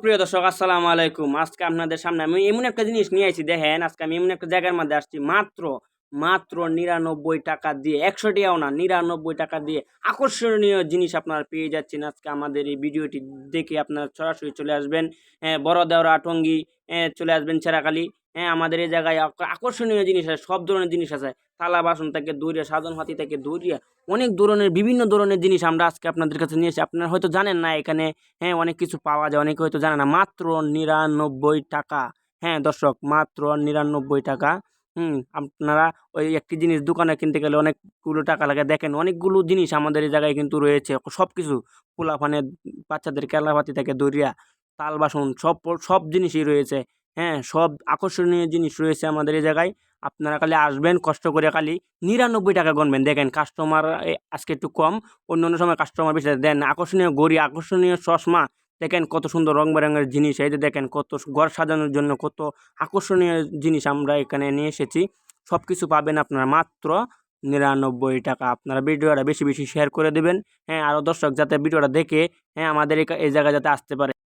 সুপ্রিয় দর্শক, আসসালামু আলাইকুম। আজকে আপনাদের সামনে আমি এমন একটা জিনিস নিয়ে আইছি। দেখেন, আজকে আমি এমন একটা জায়গার মধ্যে আসছি, মাত্র মাত্র ৯৯ টাকা দিয়ে, ১০০ টাকাও না, ৯৯ টাকা দিয়ে আকর্ষণীয় জিনিস আপনারা পেয়ে যাচ্ছেন। আজকে আমাদের এই ভিডিওটি দেখে আপনারা সরাসরি চলে আসবেন বড় দেওরা, টঙ্গী, চলে আসবেন ছেড়াখালী। আমাদের এই জায়গায় আকর্ষণীয় জিনিস আছে, সব ধরনের জিনিস আছে। থালা বাসন থেকে দূরে, সাধন হাতি থেকে দূরে অনেক ধরনের, বিভিন্ন ধরনের জিনিস আমরা আজকে আপনাদের কাছে নিয়ে এসেছি। আপনারা হয়তো জানেন না এখানে অনেক কিছু পাওয়া যায়, অনেকে হয়তো জানে না। মাত্র ৯৯ টাকা। দর্শক, মাত্র ৯৯ টাকা। আপনারা ওই একটি জিনিস দোকানে কিনতে গেলে অনেকগুলো টাকা লাগে। দেখেন, অনেকগুলো জিনিস আমাদের এই জায়গায় কিন্তু রয়েছে। সবকিছু পোলাপানের, বাচ্চাদের খেলনাপাতি থেকে দরিয়া, থাল বাসন, সব জিনিসই রয়েছে। সব আকর্ষণীয় জিনিস রয়েছে আমাদের এই জায়গায়। আপনারা খালি আসবেন, কষ্ট করে খালি ৯৯ টাকা গুনবেন। দেখেন, কাস্টমার আজকে একটু কম, অন্য সময় কাস্টমার বেশি দেন। আকর্ষণীয় ঘড়ি, আকর্ষণীয় চশমা, দেখেন কত সুন্দর রং বেরঙের জিনিস। এই যে দেখেন, কত ঘর সাজানোর জন্য কত আকর্ষণীয় জিনিস আমরা এখানে নিয়ে এসেছি। সব কিছু পাবেন আপনারা মাত্র ৯৯ টাকা। আপনারা ভিডিওটা বেশি বেশি শেয়ার করে দেবেন। আরও দর্শক যাতে ভিডিওটা দেখে আমাদের এই জায়গায় যাতে আসতে পারে।